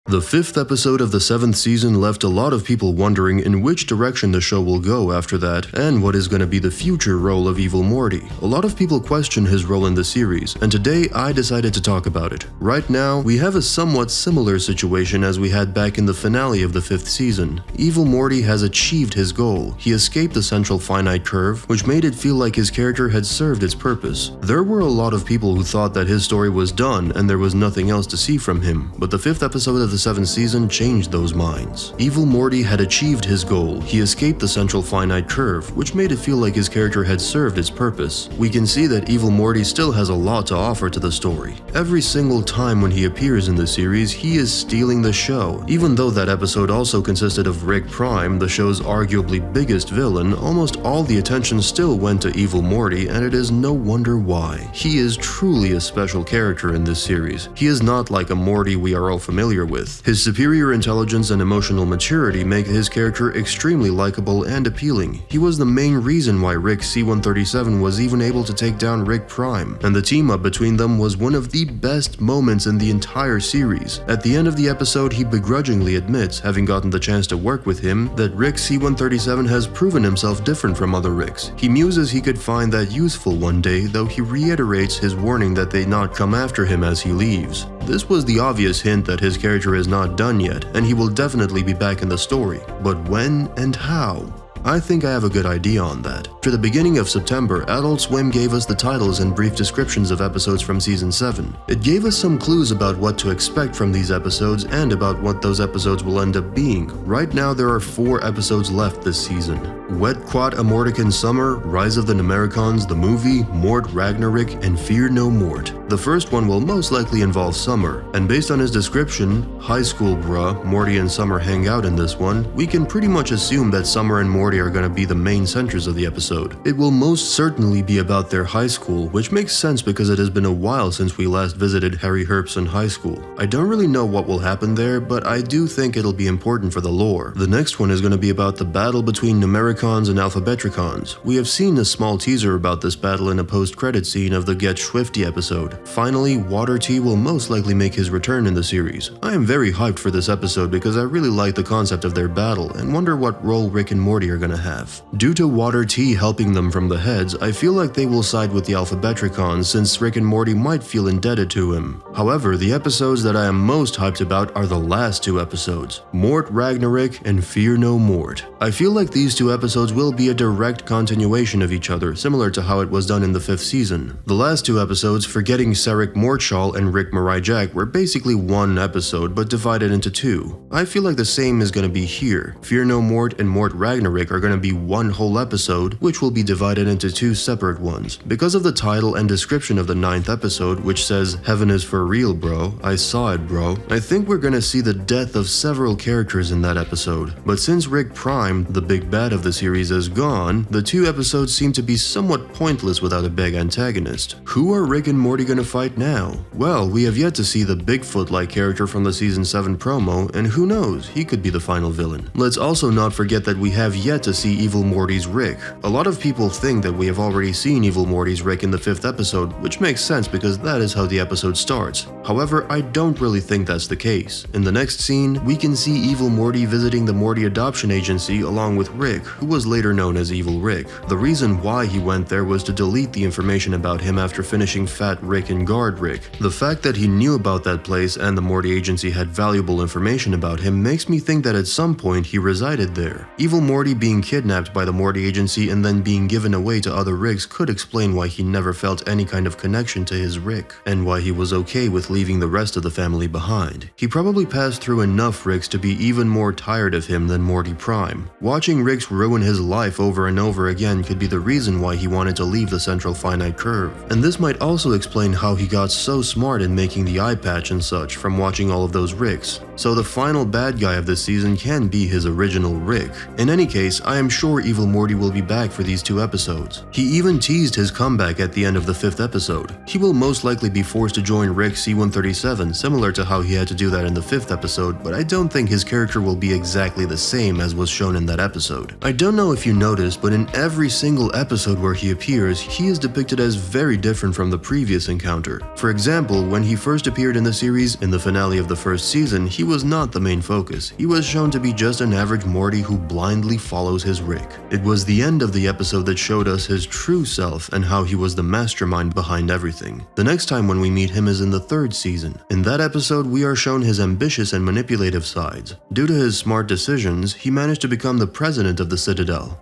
The fifth episode of the seventh season left a lot of people wondering in which direction the show will go after that, and what is going to be the future role of Evil Morty. A lot of people question his role in the series, and today I decided to talk about it. Right now, we have a somewhat similar situation as we had back in the finale of the fifth season. Evil Morty has achieved his goal. He escaped the central finite curve, which made it feel like his character had served its purpose. There were a lot of people who thought that his story was done and there was nothing else to see from him, but the fifth episode of the seventh season changed those minds. Evil Morty had achieved his goal. He escaped the central finite curve, which made it feel like his character had served its purpose. We can see that Evil Morty still has a lot to offer to the story. Every single time when he appears in the series, he is stealing the show. Even though that episode also consisted of Rick Prime, the show's arguably biggest villain, almost all the attention still went to Evil Morty, and it is no wonder why. He is truly a special character in this series. He is not like a Morty we are all familiar with. His superior intelligence and emotional maturity make his character extremely likable and appealing. He was the main reason why Rick C-137 was even able to take down Rick Prime, and the team-up between them was one of the best moments in the entire series. At the end of the episode, he begrudgingly admits, having gotten the chance to work with him, that Rick C-137 has proven himself different from other Ricks. He muses he could find that useful one day, though he reiterates his warning that they not come after him as he leaves. This was the obvious hint that his character is not done yet, and he will definitely be back in the story. But when and how? I think I have a good idea on that. For the beginning of September, Adult Swim gave us the titles and brief descriptions of episodes from Season 7. It gave us some clues about what to expect from these episodes and about what those episodes will end up being. Right now there are 4 episodes left this season. Wet Quat Amortican Summer, Rise of the Numericons, the movie, Mort Ragnarok, and Fear No Mort. The first one will most likely involve Summer, and based on his description, high school bruh, Morty and Summer hang out in this one, we can pretty much assume that Summer and Morty are going to be the main centers of the episode. It will most certainly be about their high school, which makes sense because it has been a while since we last visited Harry Herpson High School. I don't really know what will happen there, but I do think it'll be important for the lore. The next one is going to be about the battle between Numericons and Alphabetricons. We have seen a small teaser about this battle in a post-credit scene of the Get Swifty episode. Finally, Water T will most likely make his return in the series. I am very hyped for this episode because I really like the concept of their battle and wonder what role Rick and Morty are going to have. Due to Water T helping them from the heads, I feel like they will side with the Alphabetricons since Rick and Morty might feel indebted to him. However, the episodes that I am most hyped about are the last 2 episodes, Mort Ragnarok and Fear No Mort. I feel like these 2 episodes will be a direct continuation of each other, similar to how it was done in the 5th season. The last 2 episodes, Forgetting Sarek Mortshall and Rick Mirai Jack, were basically one episode but divided into 2. I feel like the same is going to be here. Fear No Mort and Mort Ragnarok are going to be one whole episode, which will be divided into 2 separate ones. Because of the title and description of the 9th episode, which says, "Heaven is for real, bro. I saw it, bro," I think we're gonna see the death of several characters in that episode. But since Rick Prime, the big bad of the series, is gone, the 2 episodes seem to be somewhat pointless without a big antagonist. Who are Rick and Morty gonna fight now? Well, we have yet to see the Bigfoot-like character from the Season 7 promo, and who knows, he could be the final villain. Let's also not forget that we have yet to see Evil Morty's Rick. A lot of people think that we have already seen Evil Morty's Rick in the 5th episode, which makes sense because that is how the episode starts. However, I don't really think that's the case. In the next scene, we can see Evil Morty visiting the Morty Adoption Agency along with Rick, who was later known as Evil Rick. The reason why he went there was to delete the information about him after finishing Fat Rick and Guard Rick. The fact that he knew about that place and the Morty Agency had valuable information about him makes me think that at some point he resided there. Evil Morty being kidnapped by the Morty Agency and then being given away to other Ricks could explain why he never felt any kind of connection to his Rick, and why he was okay with leaving the rest of the family behind. He probably passed through enough Ricks to be even more tired of him than Morty Prime. Watching Ricks ruin his life over and over again could be the reason why he wanted to leave the central finite curve. And this might also explain how he got so smart in making the eye patch and such from watching all of those Ricks. So the final bad guy of this season can be his original Rick. In any case, I am sure Evil Morty will be back for these 2 episodes. He even teased his comeback at the end of the 5th episode. He will most likely be forced to join Rick C-137, similar to how he had to do that in the 5th episode, but I don't think his character will be exactly the same as was shown in that episode. I don't know if you noticed, but in every single episode where he appears, he is depicted as very different from the previous encounter. For example, when he first appeared in the series, in the finale of the first season, he was not the main focus. He was shown to be just an average Morty who blindly follows his Rick. It was the end of the episode that showed us his true self and how he was the mastermind behind everything. The next time when we meet him is in the third season. In that episode, we are shown his ambitious and manipulative sides. Due to his smart decisions, he managed to become the president of the Citadel.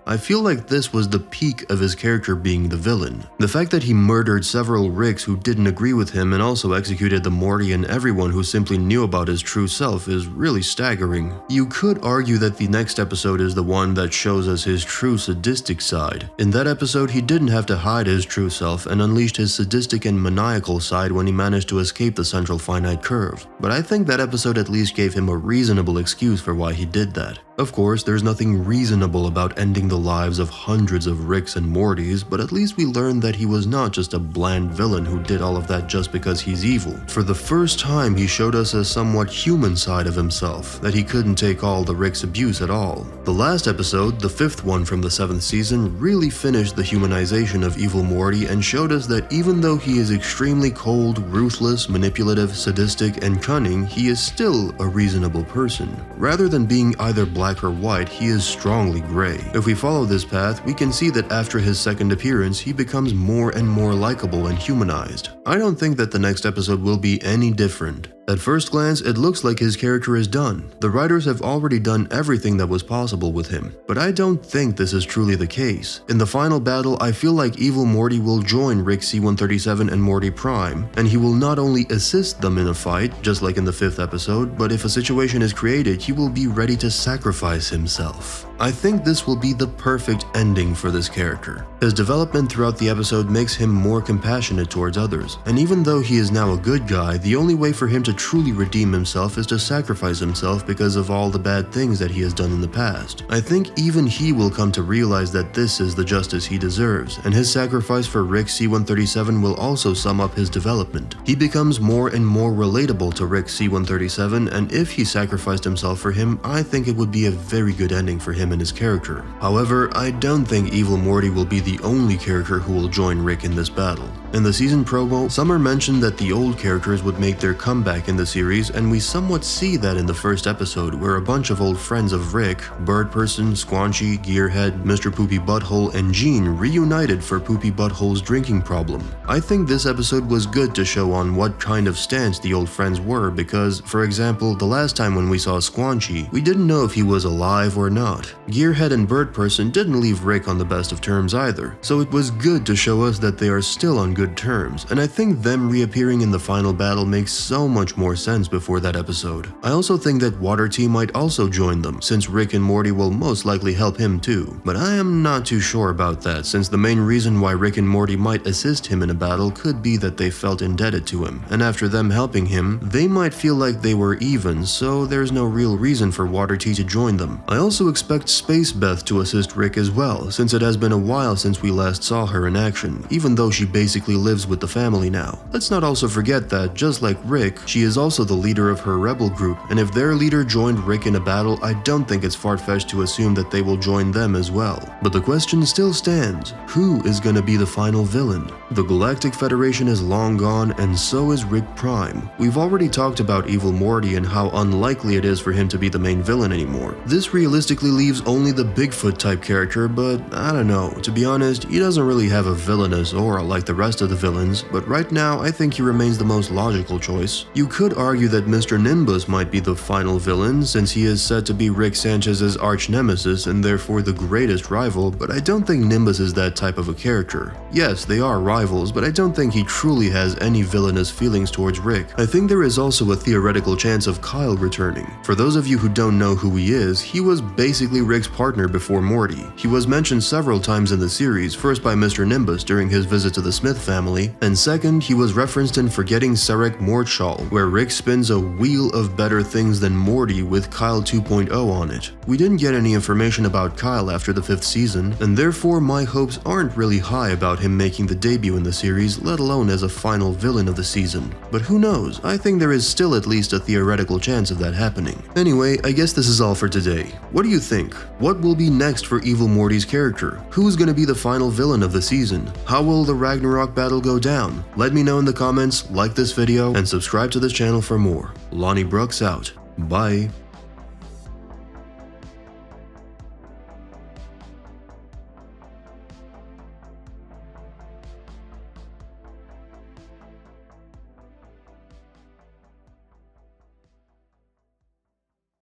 I feel like this was the peak of his character being the villain. The fact that he murdered several Ricks who didn't agree with him and also executed the Morty and everyone who simply knew about his true self is really staggering. You could argue that the next episode is the one that shows us his true sadistic side. In that episode, he didn't have to hide his true self and unleashed his sadistic and maniacal side when he managed to escape the central finite curve. But I think that episode at least gave him a reasonable excuse for why he did that. Of course, there's nothing reasonable about ending the lives of hundreds of Ricks and Mortys, but at least we learned that he was not just a bland villain who did all of that just because he's evil. For the first time, he showed us a somewhat human side of himself, that he couldn't take all the Rick's abuse at all. The last episode, the fifth one from the 7th season, really finished the humanization of evil Morty and showed us that even though he is extremely cold, ruthless, manipulative, sadistic, and cunning, he is still a reasonable person. Rather than being either black or white, he is strongly gray. If we follow this path, we can see that after his second appearance, he becomes more and more likable and humanized. I don't think that the next episode will be any different. At first glance, it looks like his character is done. The writers have already done everything that was possible with him, but I don't think this is truly the case. In the final battle, I feel like evil Morty will join Rick C-137 and Morty Prime, and he will not only assist them in a fight, just like in the 5th episode, but if a situation is created, he will be ready to sacrifice himself. I think this will be the perfect ending for this character. His development throughout the episode makes him more compassionate towards others, and even though he is now a good guy, the only way for him to truly redeem himself is to sacrifice himself because of all the bad things that he has done in the past. I think even he will come to realize that this is the justice he deserves, and his sacrifice for Rick C-137 will also sum up his development. He becomes more and more relatable to Rick C-137, and if he sacrificed himself for him, I think it would be a very good ending for him and his character. However, I don't think evil Morty will be the only character who will join Rick in this battle. In the season promo, Summer mentioned that the old characters would make their comeback in the series, and we somewhat see that in the first episode, where a bunch of old friends of Rick, Bird Person, Squanchy, Gearhead, Mr. Poopy Butthole, and Gene reunited for Poopy Butthole's drinking problem. I think this episode was good to show on what kind of stance the old friends were because, for example, the last time when we saw Squanchy, we didn't know if he was alive or not. Gearhead and Bird Person didn't leave Rick on the best of terms either, so it was good to show us that they are still on good terms, and I think them reappearing in the final battle makes so much more sense before that episode. I also think that Water Tea might also join them, since Rick and Morty will most likely help him too, but I am not too sure about that, since the main reason why Rick and Morty might assist him in a battle could be that they felt indebted to him, and after them helping him, they might feel like they were even, so there's no real reason for Water Tea to join them. I also expect Space Beth to assist Rick as well, since it has been a while since we last saw her in action, even though she basically lives with the family now. Let's not also forget that, just like Rick, she is also the leader of her rebel group, and if their leader joined Rick in a battle, I don't think it's far-fetched to assume that they will join them as well. But the question still stands, who is going to be the final villain? The Galactic Federation is long gone, and so is Rick Prime. We've already talked about evil Morty and how unlikely it is for him to be the main villain anymore. This realistically leaves only the Bigfoot type character, but I don't know. To be honest, he doesn't really have a villainous aura like the rest of the villains, but right now I think he remains the most logical choice. You could argue that Mr. Nimbus might be the final villain, since he is said to be Rick Sanchez's arch nemesis and therefore the greatest rival, but I don't think Nimbus is that type of a character. Yes, they are rivals, but I don't think he truly has any villainous feelings towards Rick. I think there is also a theoretical chance of Kyle returning. For those of you who don't know who he is, he was basically Rick's partner before Morty. He was mentioned several times in the series, first by Mr. Nimbus during his visit to the Smith family, and second, he was referenced in Forgetting Sarek Mortshall, where Rick spins a wheel of better things than Morty with Kyle 2.0 on it. We didn't get any information about Kyle after the 5th season, and therefore my hopes aren't really high about him making the debut in the series, let alone as a final villain of the season. But who knows, I think there is still at least a theoretical chance of that happening. Anyway, I guess this is all for today. What do you think? What will be next for Evil Morty's character? Who's gonna be the final villain of the season? How will the Ragnarok battle go down? Let me know in the comments, like this video, and subscribe to this channel for more. Lonnie Brooks out. Bye.